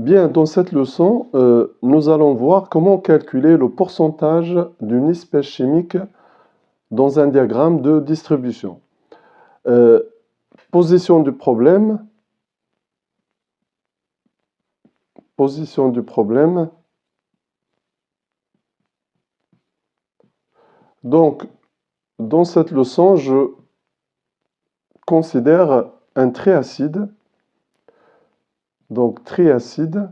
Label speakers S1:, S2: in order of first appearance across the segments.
S1: Bien, dans cette leçon, nous allons voir comment calculer le pourcentage d'une espèce chimique dans un diagramme de distribution. Euh, Position du problème. Position du problème. Donc, dans cette leçon, je considère un triacide. Donc, triacide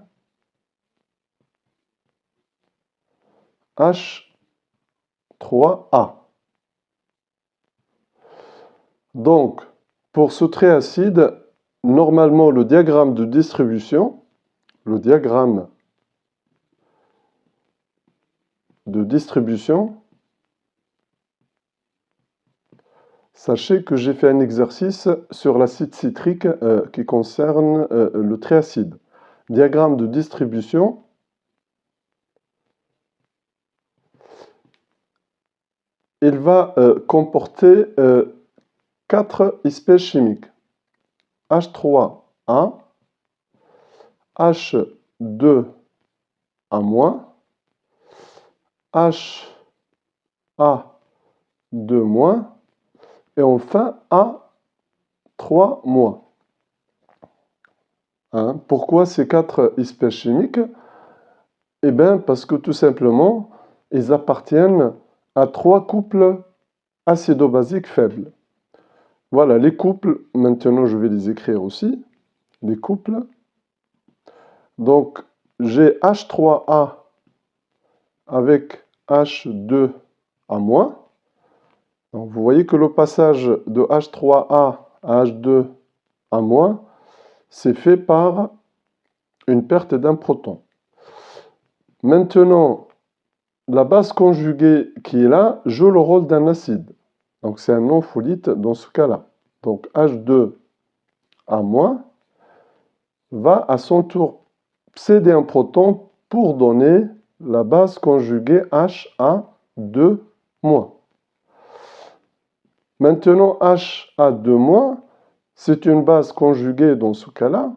S1: H3A. Donc, pour ce triacide, normalement, le diagramme de distribution, sachez que j'ai fait un exercice sur l'acide citrique qui concerne le triacide. Diagramme de distribution. Il va comporter 4 espèces chimiques. H3A, H2A-, HA2-, et enfin A3-. Hein? Pourquoi ces 4 espèces chimiques? Eh bien, parce que tout simplement, ils appartiennent à 3 couples acido-basiques faibles. Voilà, les couples, maintenant je vais les écrire aussi, les couples. Donc, j'ai H3A avec H2A-. Donc, vous voyez que le passage de H3A à H2A-, c'est fait par une perte d'un proton. Maintenant, la base conjuguée qui est là joue le rôle d'un acide. Donc, c'est un non-folite dans ce cas-là. Donc, H2A- va à son tour céder un proton pour donner la base conjuguée HA2-. Maintenant, HA2-, c'est une base conjuguée dans ce cas-là,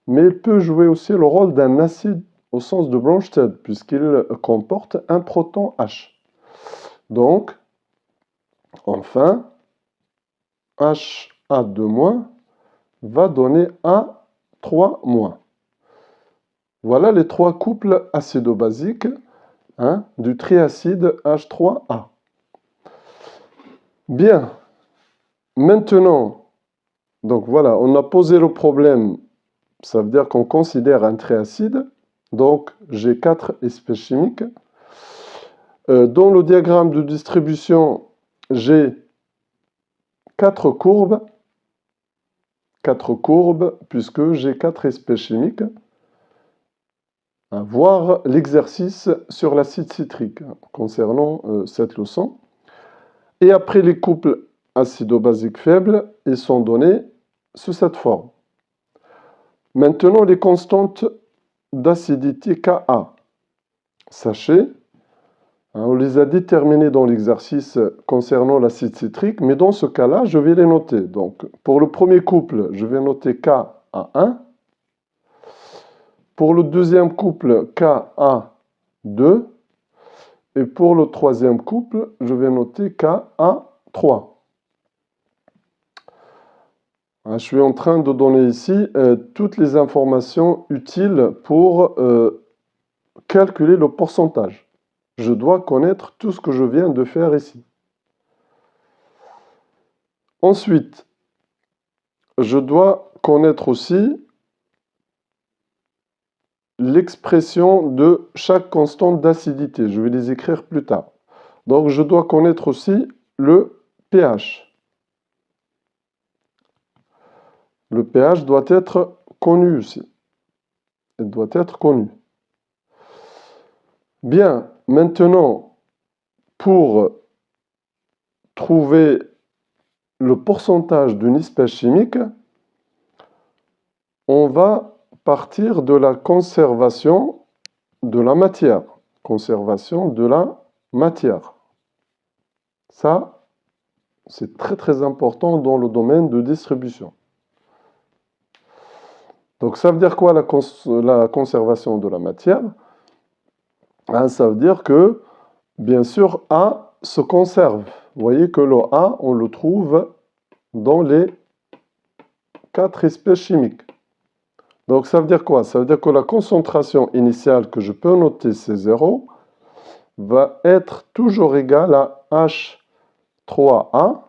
S1: mais il peut jouer aussi le rôle d'un acide au sens de Bronsted, puisqu'il comporte un proton H. Donc, enfin, HA2- va donner A3-. Voilà les 3 couples acido-basiques du triacide H3A. Bien, maintenant, donc voilà, on a posé le problème, ça veut dire qu'on considère un triacide, donc j'ai 4 espèces chimiques. Dans le diagramme de distribution, j'ai 4 courbes, puisque j'ai 4 espèces chimiques. Voir l'exercice sur l'acide citrique concernant cette leçon. Et après les couples acido-basiques faibles, ils sont donnés sous cette forme. Maintenant, les constantes d'acidité Ka. Sachez, on les a déterminées dans l'exercice concernant l'acide citrique, mais dans ce cas-là, je vais les noter. Donc, pour le premier couple, je vais noter Ka1. Pour le deuxième couple, Ka2. Et pour le troisième couple, je vais noter Ka3. Je suis en train de donner ici toutes les informations utiles pour calculer le pourcentage. Je dois connaître tout ce que je viens de faire ici. Ensuite, je dois connaître aussi l'expression de chaque constante d'acidité. Je vais les écrire plus tard. Donc, je dois connaître aussi le pH. Le pH doit être connu aussi. Il doit être connu. Bien, maintenant, pour trouver le pourcentage d'une espèce chimique, on va partir de la conservation de la matière. Conservation de la matière. Ça, c'est très très important dans le domaine de distribution. Donc ça veut dire quoi la conservation de la matière? Hein, ça veut dire que, bien sûr, A se conserve. Vous voyez que le A, on le trouve dans les 4 espèces chimiques. Donc ça veut dire quoi? Ça veut dire que la concentration initiale que je peux noter, c'est 0, va être toujours égale à H3A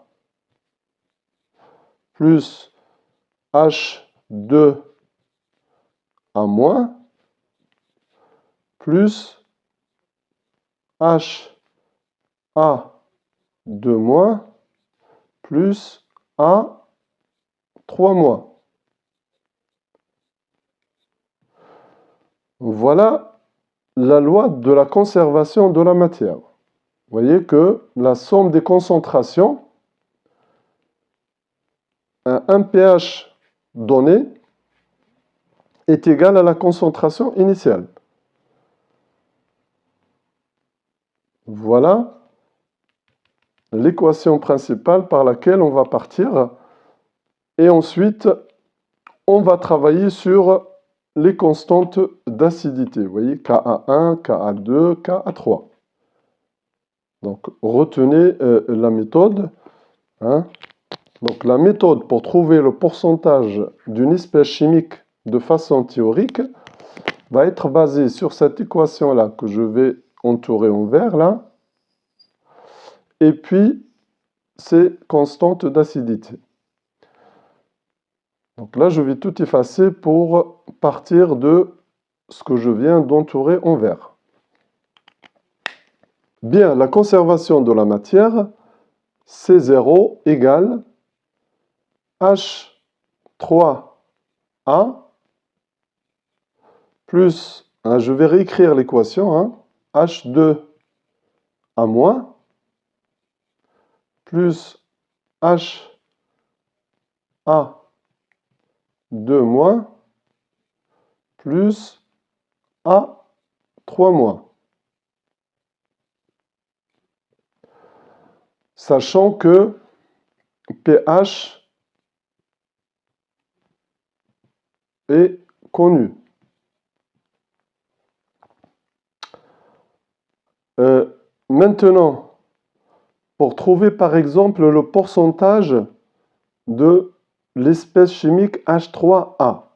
S1: plus H2A- plus HA2- plus A3-. Voilà la loi de la conservation de la matière. Vous voyez que la somme des concentrations à un pH donné est égale à la concentration initiale. Voilà l'équation principale par laquelle on va partir. Et ensuite, on va travailler sur les constantes d'acidité. Vous voyez, Ka1, Ka2, Ka3. Donc, retenez la méthode. Hein. Donc, la méthode pour trouver le pourcentage d'une espèce chimique de façon théorique va être basée sur cette équation-là que je vais entourer en vert, là. Et puis, ces constantes d'acidité. Donc là, je vais tout effacer pour partir de ce que je viens d'entourer en vert. Bien, la conservation de la matière, C0 égale H3A plus, hein, je vais réécrire l'équation, hein, H2A- plus HA2- plus A3-. Sachant que pH est connu. Maintenant, pour trouver par exemple le pourcentage de l'espèce chimique H3A,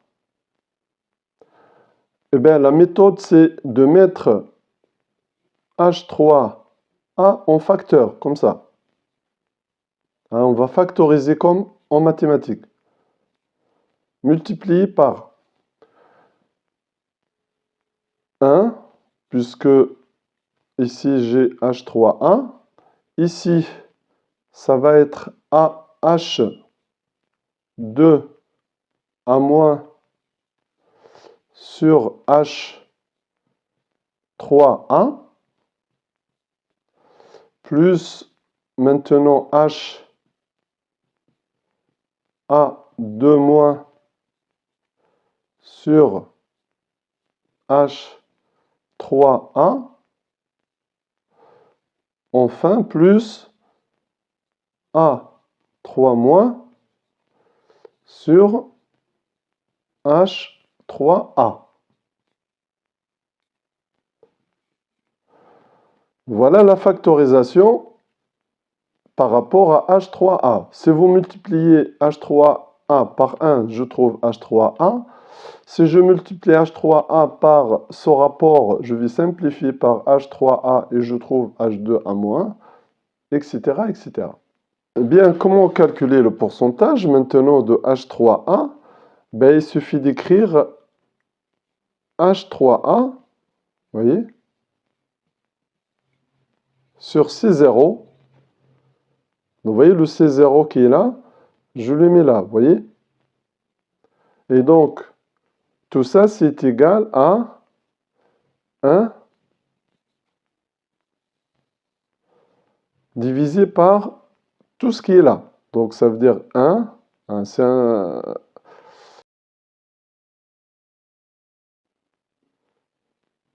S1: eh bien, la méthode, c'est de mettre H3A en facteur, comme ça. Hein, on va factoriser comme en mathématiques. Multiplier par 1, puisque ici j'ai H3A. Ici, ça va être AH2A- sur H3A, plus maintenant HA2- sur H3A, enfin plus A3- sur H3A. Voilà la factorisation par rapport à H3A. Si vous multipliez H3A par 1, je trouve H3A. Si je multiplie H3A par ce rapport, je vais simplifier par H3A et je trouve H2A-, etc., etc. Eh bien, comment calculer le pourcentage maintenant de H3A? Ben, il suffit d'écrire H3A, vous voyez, sur C0. Vous voyez le C0 qui est là, je le mets là, vous voyez. Et donc, tout ça, c'est égal à 1 divisé par tout ce qui est là. Donc, ça veut dire 1, c'est un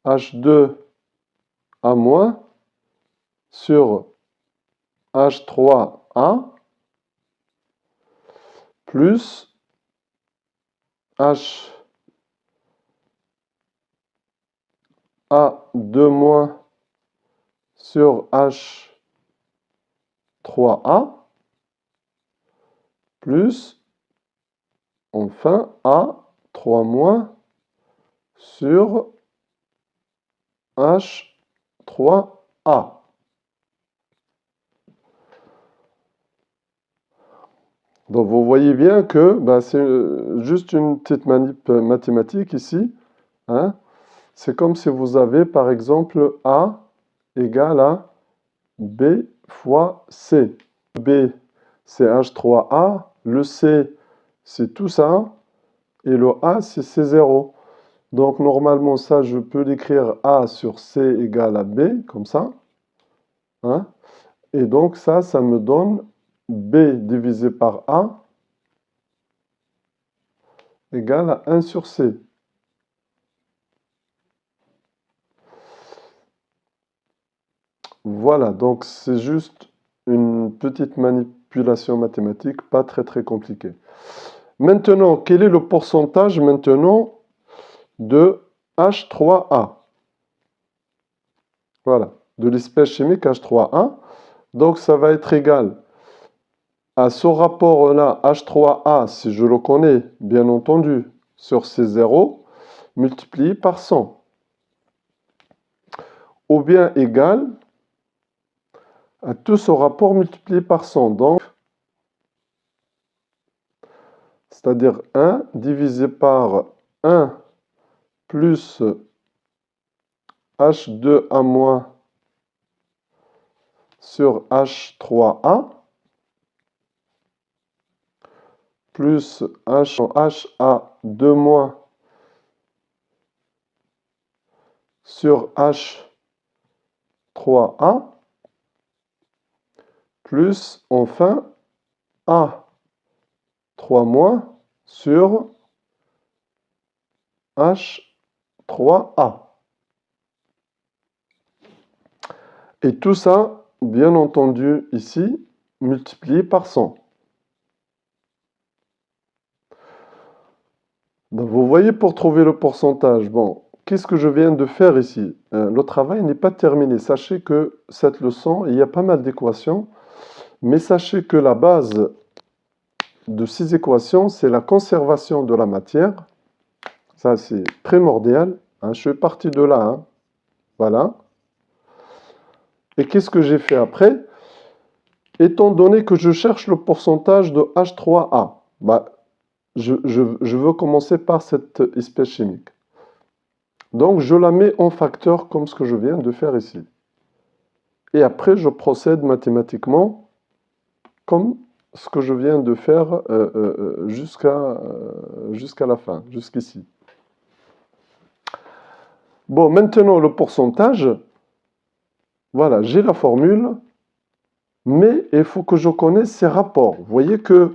S1: H2A- sur H3A plus H2A- A2- sur H3A plus, enfin, A3- sur H3A. Donc vous voyez bien que c'est juste une petite manip mathématique ici, hein. C'est comme si vous avez par exemple A égale à B fois C. B, c'est H3A, le C, c'est tout ça, et le A, c'est C0. Donc normalement, ça, je peux l'écrire A sur C égale à B, comme ça, hein. Et donc ça me donne B divisé par A égale à 1 sur C. Voilà, donc c'est juste une petite manipulation mathématique, pas très très compliquée. Maintenant, quel est le pourcentage maintenant de H3A? Voilà, de l'espèce chimique H3A. Donc ça va être égal à ce rapport-là, H3A, si je le connais, bien entendu, sur C0, multiplié par 100. Ou bien égal à tout ce rapport multiplié par 100. Donc, c'est-à-dire 1 divisé par 1 plus H2A- sur H3A plus HA2- sur H3A plus enfin A3- sur H3A. Et tout ça, bien entendu, ici, multiplié par 100. Donc, vous voyez, pour trouver le pourcentage, bon, qu'est-ce que je viens de faire ici? Le travail n'est pas terminé. Sachez que cette leçon, il y a pas mal d'équations, mais sachez que la base de ces équations, c'est la conservation de la matière. Ça, c'est primordial, hein. Je suis parti de là, hein. Voilà. Et qu'est-ce que j'ai fait après? Étant donné que je cherche le pourcentage de H3A, je veux commencer par cette espèce chimique. Donc, je la mets en facteur comme ce que je viens de faire ici. Et après, je procède mathématiquement comme ce que je viens de faire jusqu'à la fin, jusqu'ici. Bon, maintenant, le pourcentage, voilà, j'ai la formule, mais il faut que je connaisse ces rapports. Vous voyez que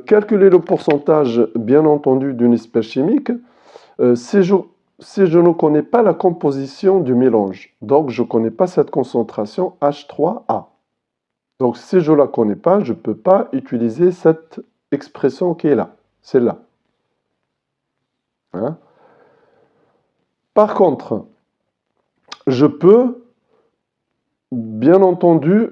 S1: calculer le pourcentage, bien entendu, d'une espèce chimique, si je ne connais pas la composition du mélange, donc je ne connais pas cette concentration H3A. Donc si je ne la connais pas, je ne peux pas utiliser cette expression qui est là, celle-là. Hein? Par contre, je peux, bien entendu,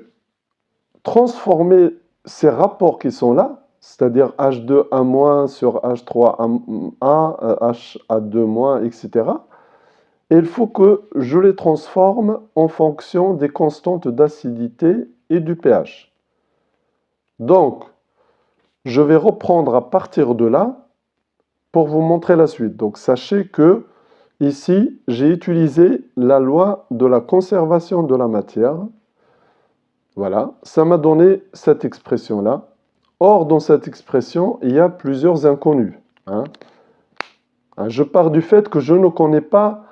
S1: transformer ces rapports qui sont là, c'est-à-dire H2A- sur H3A, HA2-, etc. Et il faut que je les transforme en fonction des constantes d'acidité et du pH. Donc, je vais reprendre à partir de là pour vous montrer la suite. Donc, sachez que ici, j'ai utilisé la loi de la conservation de la matière. Voilà, ça m'a donné cette expression-là. Or, dans cette expression, il y a plusieurs inconnus, hein. Je pars du fait que je ne connais pas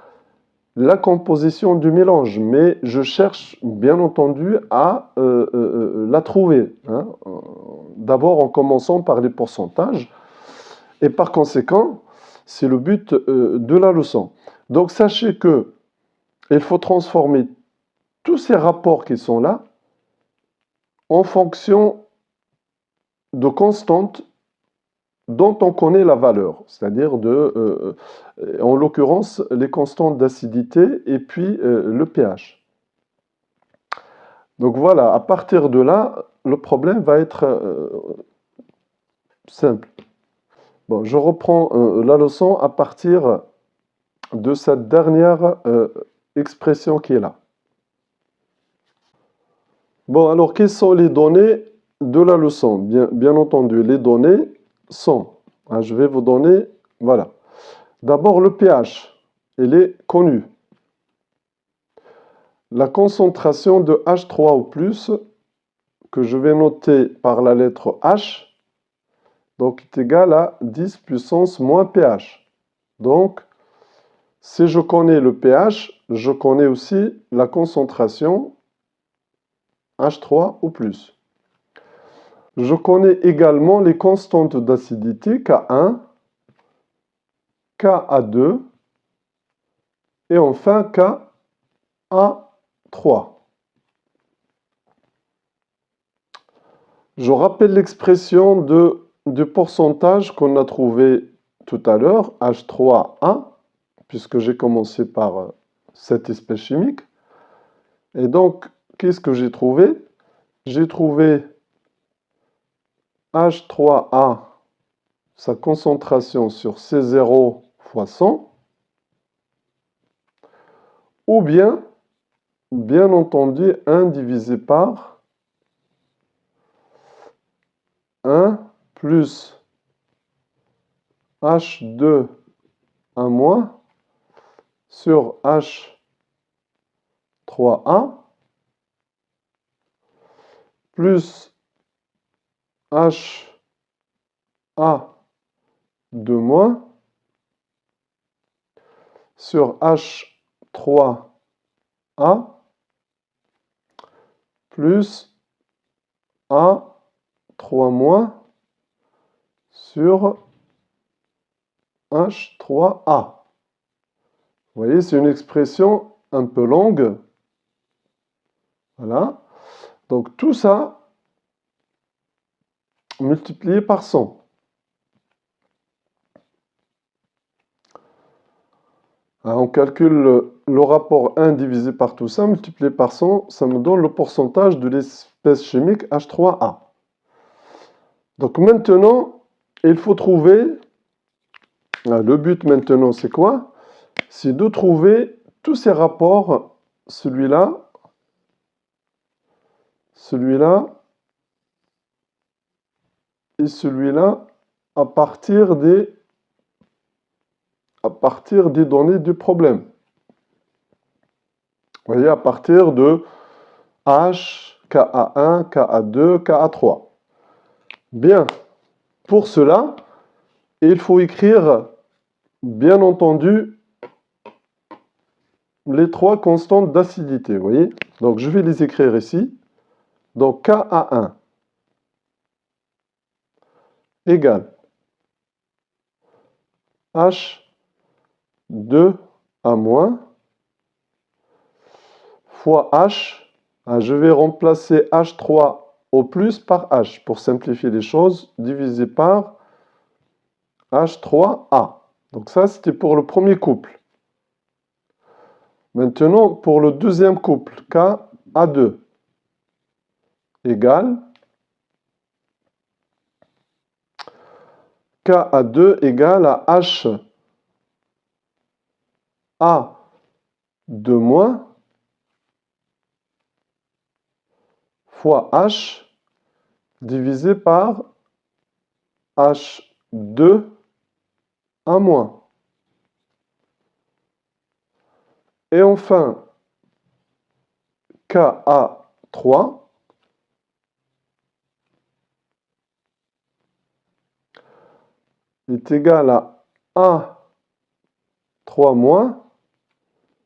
S1: la composition du mélange, mais je cherche bien entendu à la trouver, hein. D'abord en commençant par les pourcentages, et par conséquent, c'est le but de la leçon. Donc sachez que il faut transformer tous ces rapports qui sont là en fonction de constantes dont on connaît la valeur, c'est-à-dire en l'occurrence, les constantes d'acidité et puis le pH. Donc voilà, à partir de là, le problème va être simple. Bon, je reprends la leçon à partir de cette dernière expression qui est là. Bon, alors, quelles sont les données de la leçon? Bien entendu, les données sont, je vais vous donner, voilà. D'abord, le pH, il est connu. La concentration de H3 ou plus, que je vais noter par la lettre H, donc est égale à 10 puissance moins pH. Donc, si je connais le pH, je connais aussi la concentration H3 ou plus. Je connais également les constantes d'acidité K1, Ka2 et enfin Ka3. Je rappelle l'expression de pourcentage qu'on a trouvé tout à l'heure, H3A, puisque j'ai commencé par cette espèce chimique. Et donc, qu'est-ce que j'ai trouvé? J'ai trouvé H3A, sa concentration sur C0 fois 100, ou bien entendu, 1 divisé par 1 plus H2 1 moins sur H3A plus HA2 moins sur H3A plus A3 moins sur H3A. Vous voyez, c'est une expression un peu longue. Voilà. Donc tout ça multiplié par 100. On calcule le rapport 1 divisé par tout ça, multiplié par 100, ça me donne le pourcentage de l'espèce chimique H3A. Donc maintenant, il faut trouver, le but maintenant c'est quoi? C'est de trouver tous ces rapports, celui-là, celui-là et celui-là, à partir des données du problème. Vous voyez, à partir de H, Ka1, Ka2, Ka3. Bien, pour cela, il faut écrire, bien entendu, les trois constantes d'acidité, vous voyez? Donc, je vais les écrire ici. Donc, Ka1 égale H2A- fois H. Je vais remplacer H3 au plus par H pour simplifier les choses, divisé par H3A. Donc ça, c'était pour le premier couple. Maintenant, pour le deuxième couple, Ka2 égale Ka2 égale à HA2 moins fois H divisé par H2A moins. Et enfin, Ka3 est égal à A3 moins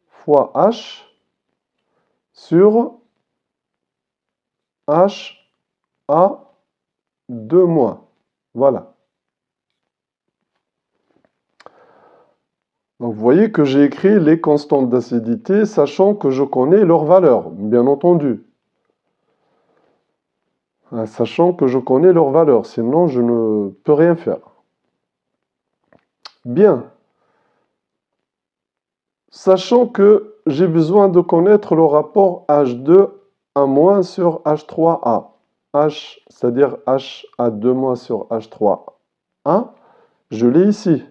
S1: fois H sur HA2 moins. Voilà. Donc vous voyez que j'ai écrit les constantes d'acidité, sachant que je connais leur valeur, bien entendu. Sachant que je connais leur valeur, sinon je ne peux rien faire. Bien. Sachant que j'ai besoin de connaître le rapport H2A- sur H3A. H, c'est-à-dire HA2- sur H3A, je l'ai ici.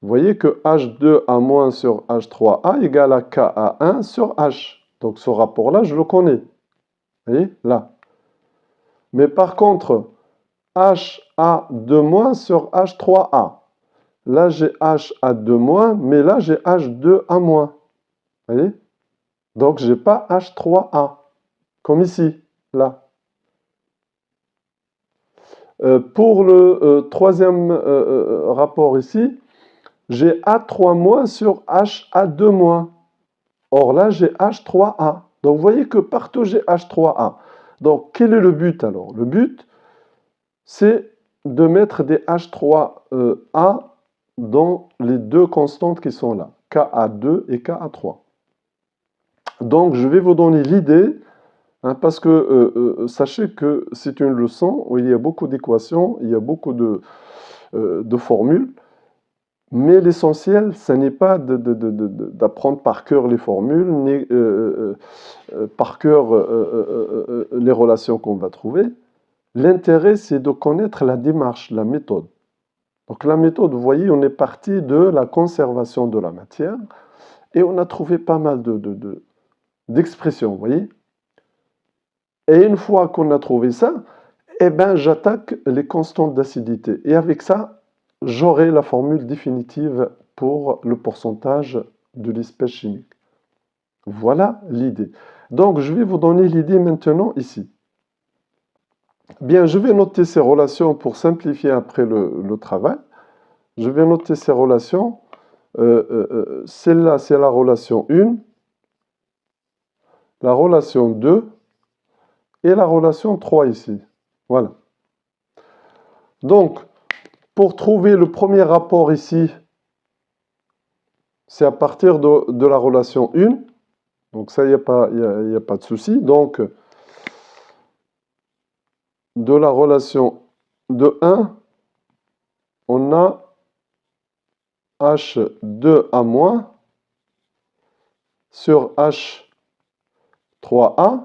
S1: Vous voyez que H2A- sur H3A égale à KA1 sur H. Donc ce rapport-là, je le connais. Vous voyez, là. Mais par contre, HA2- sur H3A. Là, j'ai HA2-, mais là, j'ai H2A-. Vous voyez? Donc, je n'ai pas H3A, comme ici, là. Pour le troisième rapport ici, j'ai A3- sur HA2-. Or là, j'ai H3A. Donc, vous voyez que partout, j'ai H3A. Donc, quel est le but alors? Le but, c'est de mettre des H3A dans les deux constantes qui sont là, Ka2 et Ka3. Donc, je vais vous donner l'idée, hein, parce que sachez que c'est une leçon où il y a beaucoup d'équations, il y a beaucoup de formules, mais l'essentiel, ce n'est pas d'apprendre par cœur les formules, ni par cœur les relations qu'on va trouver. L'intérêt, c'est de connaître la démarche, la méthode. Donc la méthode, vous voyez, on est parti de la conservation de la matière et on a trouvé pas mal d'expressions, vous voyez. Et une fois qu'on a trouvé ça, eh ben, j'attaque les constantes d'acidité. Et avec ça, j'aurai la formule définitive pour le pourcentage de l'espèce chimique. Voilà l'idée. Donc, je vais vous donner l'idée maintenant ici. Bien, je vais noter ces relations pour simplifier après le travail. Je vais noter ces relations. Celle-là, c'est la relation 1, la relation 2 et la relation 3 ici. Voilà. Donc, pour trouver le premier rapport ici, c'est à partir de la relation 1. Donc ça, il n'y a pas de souci. Donc, de la relation de 1, on a H2A- sur H3A,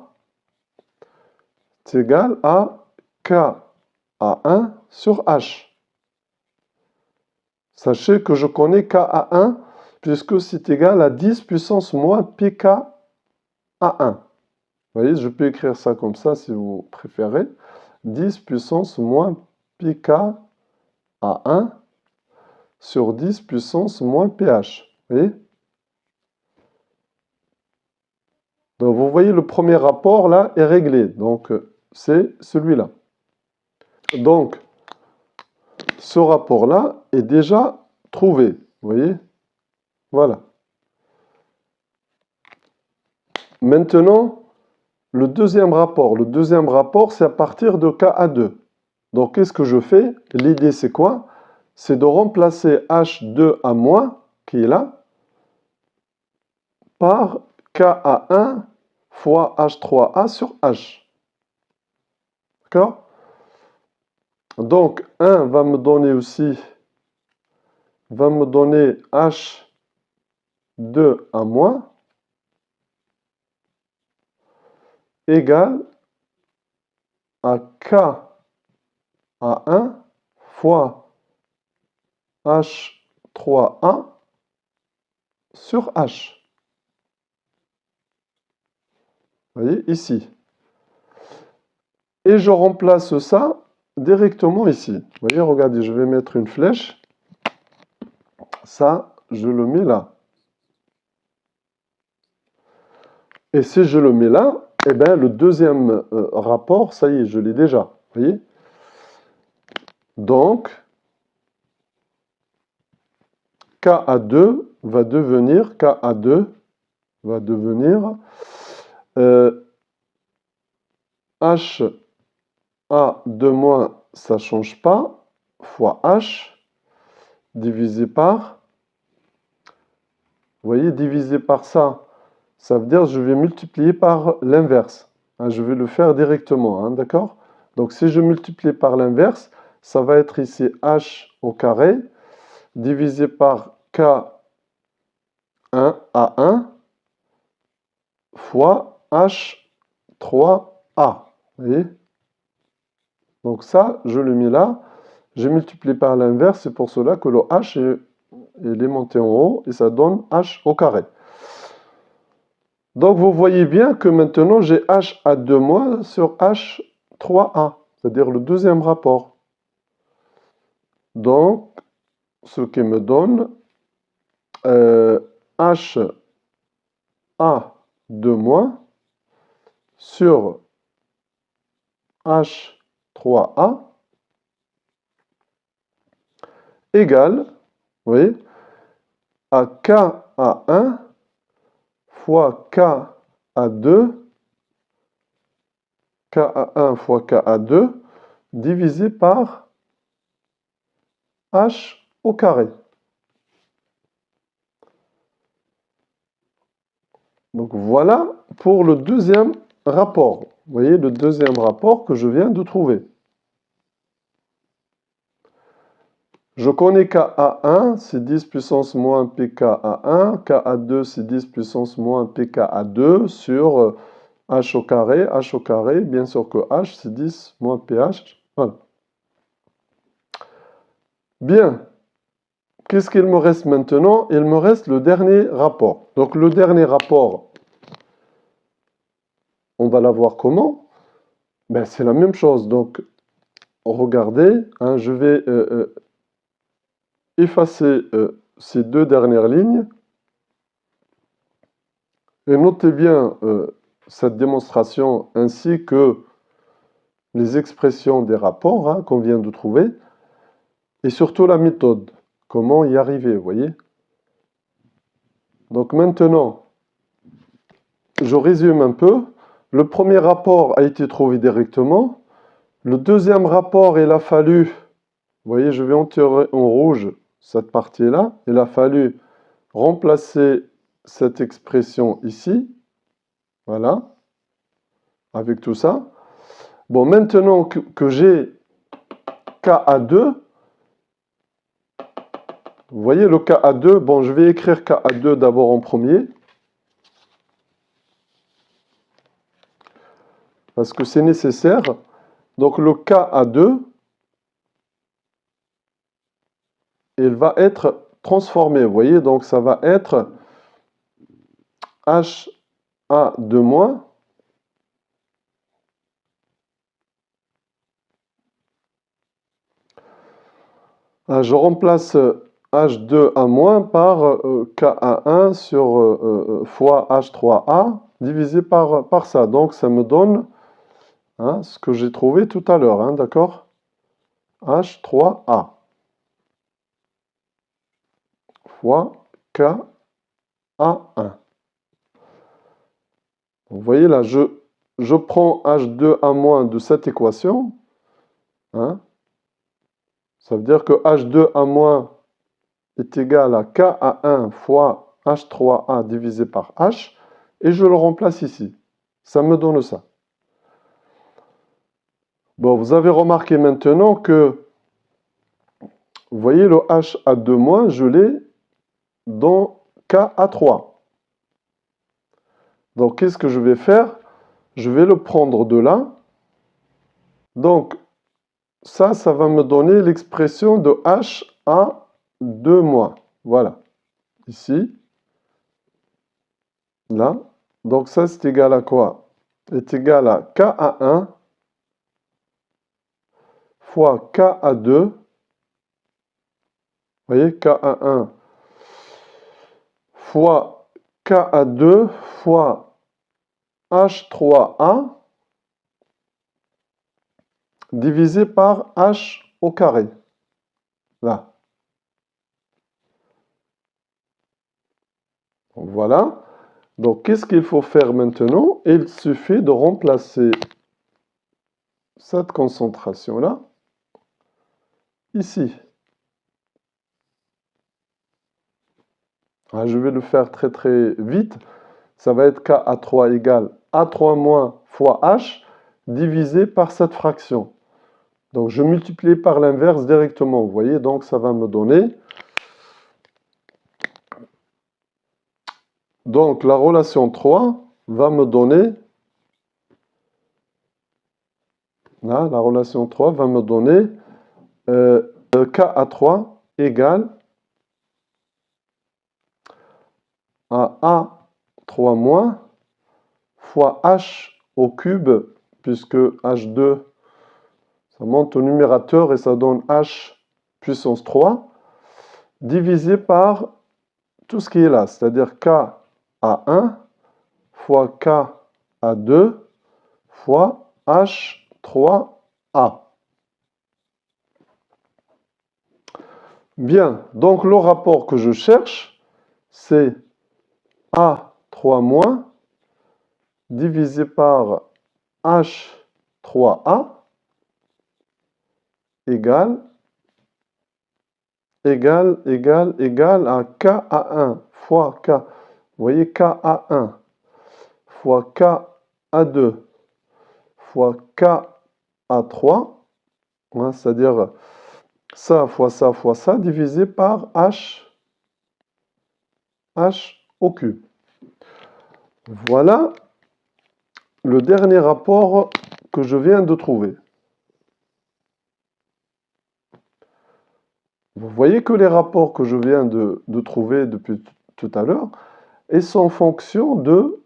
S1: c'est égal à KA1 sur H. Sachez que je connais KA1 puisque c'est égal à 10 puissance moins PKA1. Vous voyez, je peux écrire ça comme ça si vous préférez. 10 puissance moins PKA1 sur 10 puissance moins pH. Vous voyez? Donc vous voyez, le premier rapport là est réglé. Donc c'est celui-là. Donc ce rapport-là est déjà trouvé. Vous voyez? Voilà. Maintenant, le deuxième rapport, c'est à partir de Ka2. Donc qu'est-ce que je fais? L'idée c'est quoi? C'est de remplacer H2A-, qui est là, par Ka1 fois H3A sur H. D'accord? Donc 1 va me donner aussi, H2A- égale à Ka1 fois H3A sur H. Vous voyez, ici. Et je remplace ça directement ici. Vous voyez, regardez, je vais mettre une flèche. Ça, je le mets là. Et si je le mets là, eh bien, le deuxième rapport, ça y est, je l'ai déjà. Vous voyez? Donc, Ka2 va devenir HA2-, ça ne change pas, fois H, divisé par, vous voyez, divisé par ça, ça veut dire que je vais multiplier par l'inverse. Hein, je vais le faire directement, hein, d'accord? Donc si je multiplie par l'inverse, ça va être ici h au carré divisé par K1 A1 fois H3A. Vous voyez? Donc ça, je le mets là. J'ai multiplié par l'inverse, c'est pour cela que le H il est monté en haut et ça donne H au carré. Donc vous voyez bien que maintenant j'ai H à 2 moins sur H3A, c'est-à-dire le deuxième rapport. Donc, ce qui me donne H A 2 moins sur H3A égale, vous voyez, à KA1 fois KA2, KA1 fois KA2, divisé par H au carré. Donc voilà pour le deuxième rapport. Vous voyez le deuxième rapport que je viens de trouver. Je connais KA1, c'est 10 puissance moins PKA1. KA2, c'est 10 puissance moins PKA2 sur H au carré. H au carré, bien sûr que H, c'est 10 moins PH. Voilà. Bien. Qu'est-ce qu'il me reste maintenant? Il me reste le dernier rapport. Donc le dernier rapport, on va l'avoir comment? Ben, c'est la même chose. Donc, regardez, hein, je vais effacer ces deux dernières lignes. Et notez bien cette démonstration ainsi que les expressions des rapports hein, qu'on vient de trouver. Et surtout la méthode. Comment y arriver, vous voyez? Donc maintenant, je résume un peu. Le premier rapport a été trouvé directement. Le deuxième rapport, il a fallu, vous voyez, je vais enterrer en rouge cette partie-là. Il a fallu remplacer cette expression ici. Voilà. Avec tout ça. Bon, maintenant que j'ai KA2, vous voyez le KA2, bon, je vais écrire KA2 d'abord en premier. Parce que c'est nécessaire. Donc le KA2, il va être transformé, vous voyez, donc ça va être HA2-. Je remplace H2A- par KA1 sur fois H3A divisé par ça. Donc ça me donne hein, ce que j'ai trouvé tout à l'heure, hein, d'accord? H3A fois KA1. Vous voyez là, je prends H2A- de cette équation. Hein, ça veut dire que H2A- est égal à KA1 fois H3A divisé par H. Et je le remplace ici. Ça me donne ça. Bon, vous avez remarqué maintenant que, vous voyez, le H à 2-, je l'ai dans KA3. Donc, qu'est-ce que je vais faire? Je vais le prendre de là. Donc, ça va me donner l'expression de H à 2-. Voilà. Ici. Là. Donc, ça, c'est égal à quoi? C'est égal à KA1 fois KA2. Vous voyez, KA1 fois KA2 fois H3A divisé par H au carré. Là. Voilà. Donc, qu'est-ce qu'il faut faire maintenant? Il suffit de remplacer cette concentration-là ici. Je vais le faire très très vite. Ça va être KA3 égale A3- fois H divisé par cette fraction. Donc, je multiplie par l'inverse directement. Vous voyez, donc ça va me donner. Donc, la relation 3 va me donner. Là, la relation 3 va me donner KA3 égale à A3 moins fois H au cube, puisque H2, ça monte au numérateur et ça donne H puissance 3, divisé par tout ce qui est là, c'est-à-dire KA1 fois KA2 fois H3A. Bien, donc le rapport que je cherche, c'est A3 moins divisé par H3A égale à KA1 fois K. Vous voyez, KA1 fois KA2 fois KA3, hein, c'est-à-dire ça fois ça, divisé par H au cube. Voilà le dernier rapport que je viens de trouver. Vous voyez que les rapports que je viens de trouver depuis tout à l'heure, ils sont en fonction de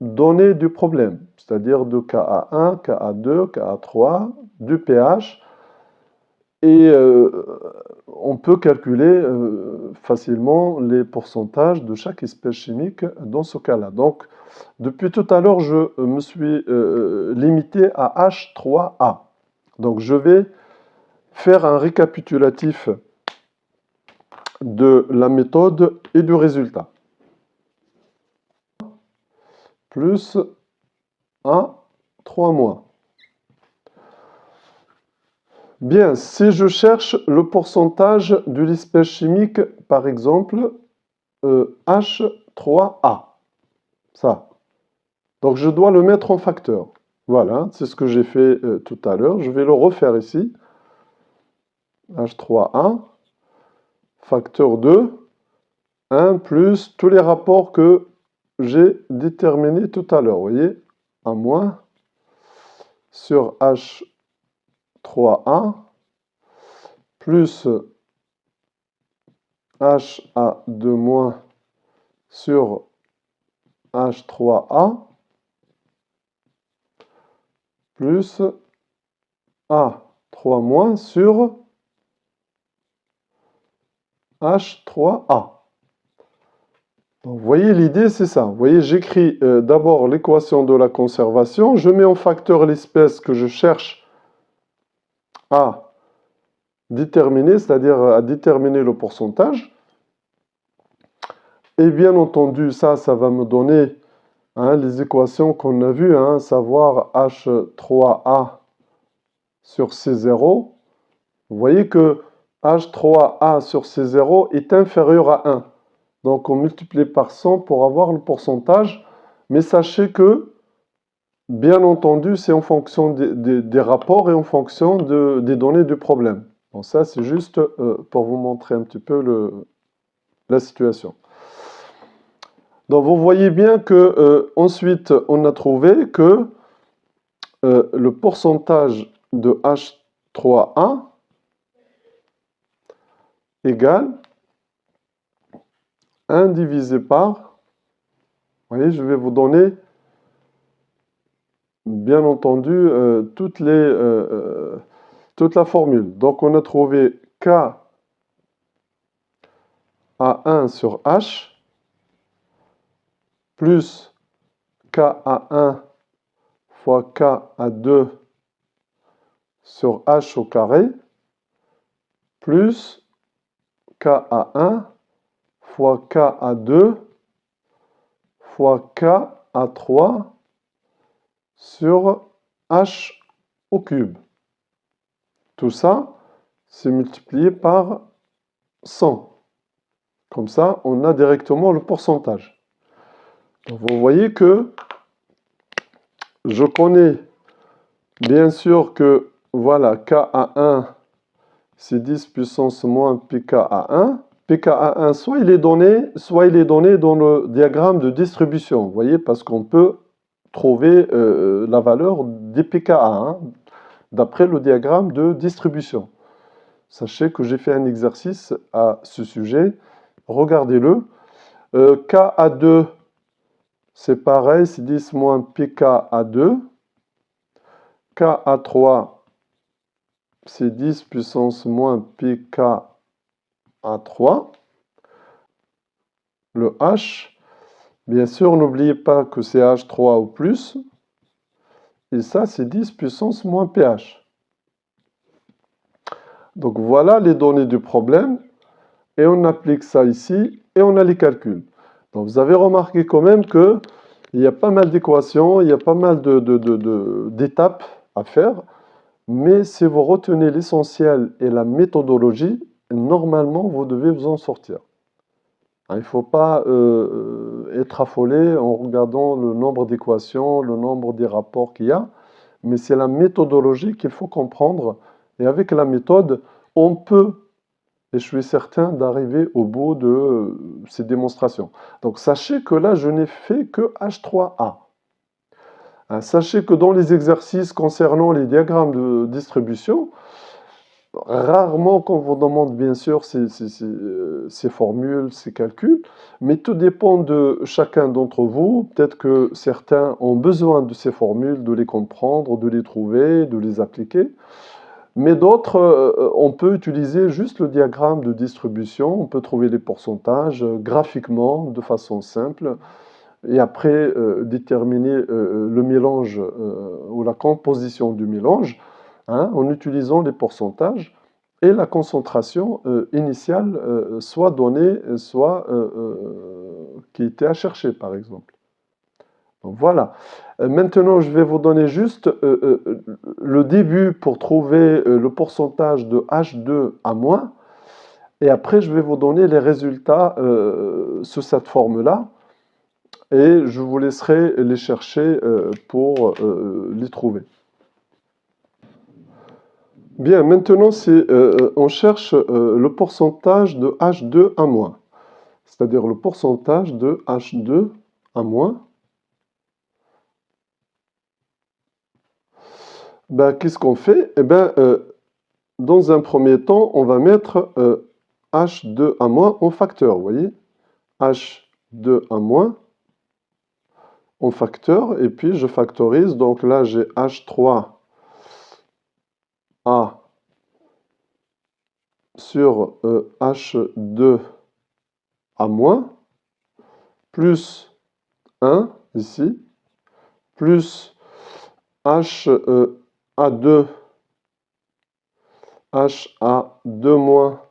S1: données du problème, c'est-à-dire de KA1, KA2, KA3, du pH, et on peut calculer facilement les pourcentages de chaque espèce chimique dans ce cas-là. Donc, depuis tout à l'heure, je me suis limité à H3A. Donc, je vais faire un récapitulatif de la méthode et du résultat. Plus A3 moins. Bien, si je cherche le pourcentage de l'espèce chimique, par exemple, H3A, ça. Donc, je dois le mettre en facteur. Voilà, c'est ce que j'ai fait tout à l'heure. Je vais le refaire ici. H3A, facteur 2, 1 plus tous les rapports que j'ai déterminés tout à l'heure. Vous voyez, A moins sur H3A plus HA2 moins sur H3A plus A3 moins sur H3A. Donc, vous voyez, l'idée, c'est ça. Vous voyez, j'écris d'abord l'équation de la conservation. Je mets en facteur l'espèce que je cherche à déterminer, c'est-à-dire à déterminer le pourcentage. Et bien entendu, ça va me donner les équations qu'on a vues, savoir H3A sur C0. Vous voyez que H3A sur C0 est inférieur à 1. Donc, on multiplie par 100 pour avoir le pourcentage. Mais sachez que, bien entendu, c'est en fonction des rapports et en fonction des données du problème. Bon, ça, c'est juste pour vous montrer un petit peu la situation. Donc, vous voyez bien que ensuite, on a trouvé que le pourcentage de H3A égale 1 divisé par, vous voyez, je vais vous donner, bien entendu, toute la formule. Donc, on a trouvé KA1 sur H plus KA1 fois KA2 sur H au carré plus KA1 fois KA2 fois KA3 sur H au cube. Tout ça, c'est multiplié par 100. Comme ça, on a directement le pourcentage. Donc, vous voyez que je connais bien sûr que voilà, Ka1, c'est 10 puissance moins Pka1. Pka1, soit il est donné dans le diagramme de distribution, vous voyez, parce qu'on peut trouver la valeur des Pka, hein, d'après le diagramme de distribution. Sachez que j'ai fait un exercice à ce sujet, regardez-le. Ka2, c'est pareil, c'est 10 moins Pka2. Ka3, c'est 10 puissance moins Pka3. Le H, bien sûr, n'oubliez pas que c'est H3 ou plus. Et ça, c'est 10 puissance moins pH. Donc voilà les données du problème. Et on applique ça ici et on a les calculs. Donc vous avez remarqué quand même qu'il y a pas mal d'équations, il y a pas mal d'étapes à faire. Mais si vous retenez l'essentiel et la méthodologie, normalement, vous devez vous en sortir. Il ne faut pas être affolé en regardant le nombre d'équations, le nombre des rapports qu'il y a, mais c'est la méthodologie qu'il faut comprendre. Et avec la méthode, on peut, et je suis certain, d'arriver au bout de ces démonstrations. Donc sachez que là, je n'ai fait que H3A. Sachez que dans les exercices concernant les diagrammes de distribution, rarement qu'on vous demande bien sûr ces formules, ces calculs, mais tout dépend de chacun d'entre vous. Peut-être que certains ont besoin de ces formules, de les comprendre, de les trouver, de les appliquer. Mais d'autres, on peut utiliser juste le diagramme de distribution, on peut trouver les pourcentages graphiquement, de façon simple, et après déterminer le mélange ou la composition du mélange, hein, en utilisant les pourcentages et la concentration initiale soit donnée, soit qui était à chercher, par exemple. Donc, voilà. Maintenant, je vais vous donner juste le début pour trouver le pourcentage de H2 à moins, et après, je vais vous donner les résultats sous cette forme-là, et je vous laisserai les chercher pour les trouver. Bien, maintenant, on cherche le pourcentage de H2 à moins, c'est-à-dire le pourcentage de H2 à moins. Ben, qu'est-ce qu'on fait? Eh bien, dans un premier temps, on va mettre H2 à moins en facteur, vous voyez? H2 à moins en facteur, et puis je factorise, donc là j'ai H3A sur H2 à moins, plus 1 ici, plus HA2 moins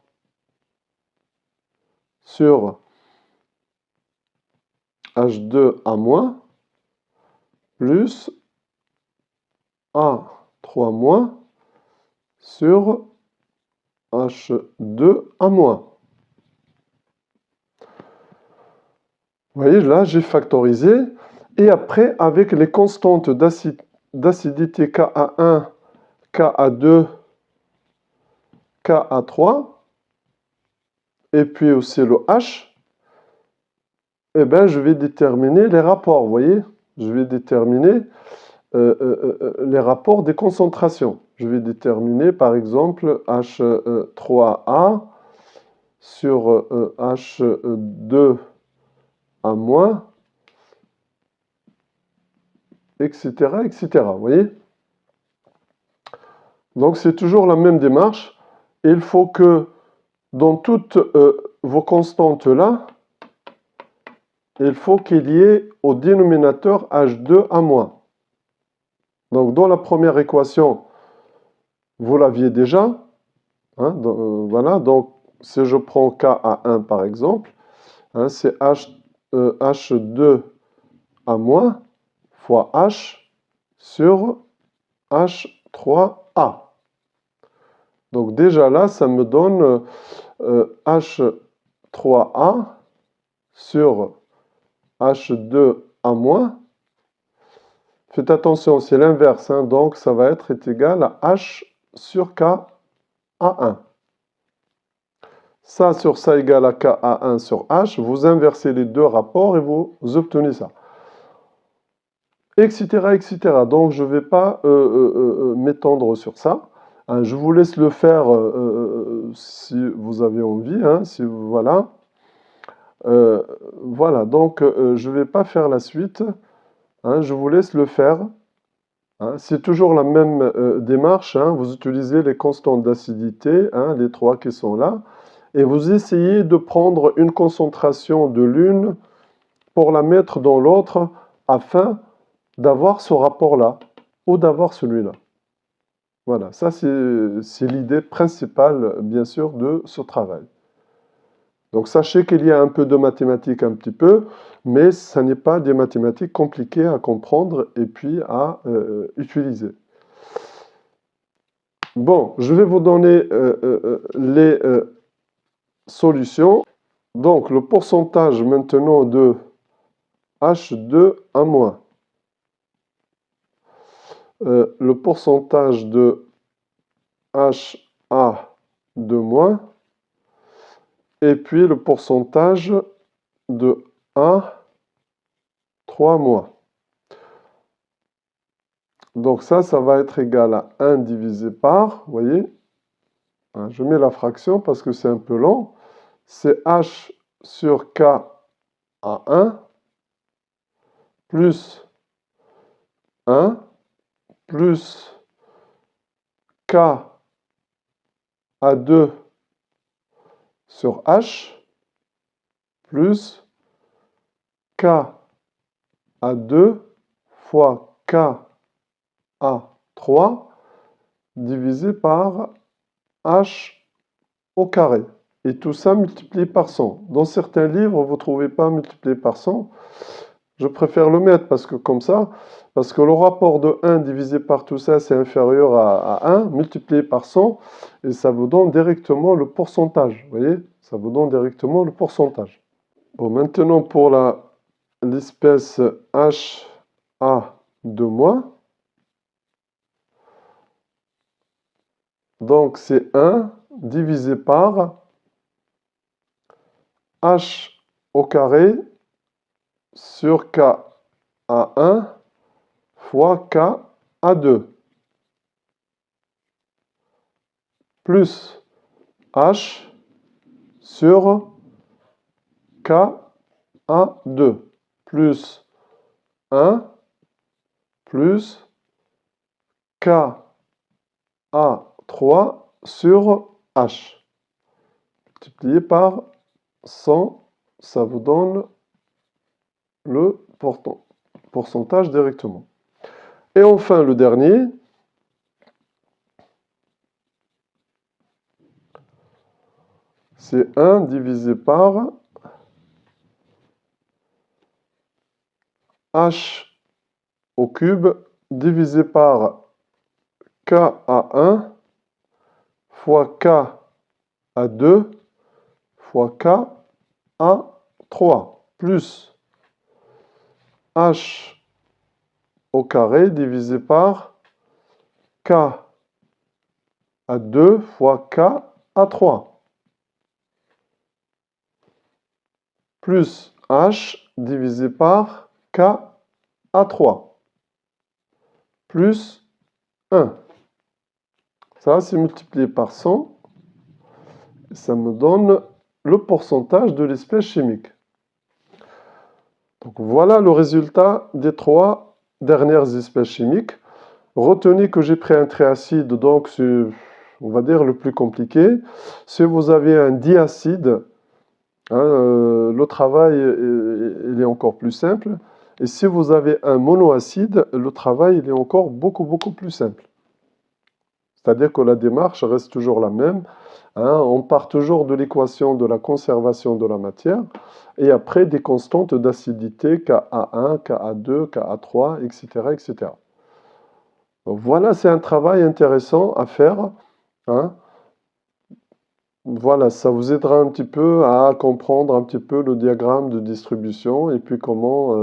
S1: sur H2 à moins, plus A3 moins sur H2 à moins. Vous voyez, là, j'ai factorisé. Et après, avec les constantes d'acidité Ka1, Ka2, Ka3, et puis aussi le H, eh bien, je vais déterminer les rapports, vous voyez? Je vais déterminer les rapports des concentrations. Je vais déterminer, par exemple, H3A sur H2 à moins, etc., etc. Vous voyez? Donc, c'est toujours la même démarche. Il faut que dans toutes vos constantes-là, il faut qu'il y ait au dénominateur H2 à moins. Donc, dans la première équation, vous l'aviez déjà. Hein, voilà, donc si je prends Ka1 par exemple, hein, c'est H2 à moins fois H sur H3A. Donc déjà là, ça me donne H3A sur H2 à moins. Faites attention, c'est l'inverse, hein, donc ça va être égal à H sur KA1. Ça sur ça égale à KA1 sur H. Vous inversez les deux rapports et vous obtenez ça. Etc. etc. Donc je ne vais pas m'étendre sur ça. Hein, je vous laisse le faire si vous avez envie. Hein, si vous, voilà. Voilà, donc je ne vais pas faire la suite. Hein, je vous laisse le faire. Hein, c'est toujours la même démarche. Hein, vous utilisez les constantes d'acidité, hein, les trois qui sont là, et vous essayez de prendre une concentration de l'une pour la mettre dans l'autre afin d'avoir ce rapport-là ou d'avoir celui-là. Voilà, ça c'est l'idée principale, bien sûr, de ce travail. Donc sachez qu'il y a un peu de mathématiques, un petit peu, mais ce n'est pas des mathématiques compliquées à comprendre et puis à utiliser. Bon, je vais vous donner les solutions. Donc le pourcentage maintenant de H2A-. Le pourcentage de HA2-, et puis le pourcentage de A3-. Donc ça va être égal à 1 divisé par, vous voyez, hein, je mets la fraction parce que c'est un peu long, c'est H sur K à 1 plus 1 plus K à 2 sur H plus K à 2 fois K à 3 divisé par H au carré. Et tout ça multiplié par 100. Dans certains livres, vous ne trouvez pas multiplié par 100. Je préfère le mettre parce que comme ça, parce que le rapport de 1 divisé par tout ça, c'est inférieur à 1, multiplié par 100, et ça vous donne directement le pourcentage. Vous voyez? Ça vous donne directement le pourcentage. Bon, maintenant pour l'espèce HA2-. Donc c'est 1 divisé par H au carré sur K à 1 fois K à 2 plus H sur K à 2 plus 1 plus K à 3 sur H multiplié par 100, ça vous donne le pourcentage directement. Et enfin, le dernier, c'est 1 divisé par H au cube divisé par K à 1 fois K à 2 fois K à 3 plus H au carré divisé par K à 2 fois K à 3 plus H divisé par K à 3 plus 1. Ça, c'est multiplié par 100. Et ça me donne le pourcentage de l'espèce chimique. Donc voilà le résultat des 3 dernières espèces chimiques. Retenez que j'ai pris un triacide, donc c'est, on va dire, le plus compliqué. Si vous avez un diacide, hein, le travail il est encore plus simple. Et si vous avez un monoacide, le travail il est encore beaucoup plus simple. C'est-à-dire que la démarche reste toujours la même. Hein, on part toujours de l'équation de la conservation de la matière et après des constantes d'acidité Ka1, Ka2, Ka3, etc. etc. Donc voilà, c'est un travail intéressant à faire. Hein. Voilà, ça vous aidera un petit peu à comprendre un petit peu le diagramme de distribution et puis comment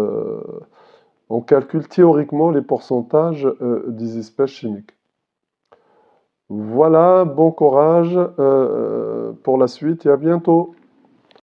S1: on calcule théoriquement les pourcentages des espèces chimiques. Voilà, bon courage pour la suite et à bientôt.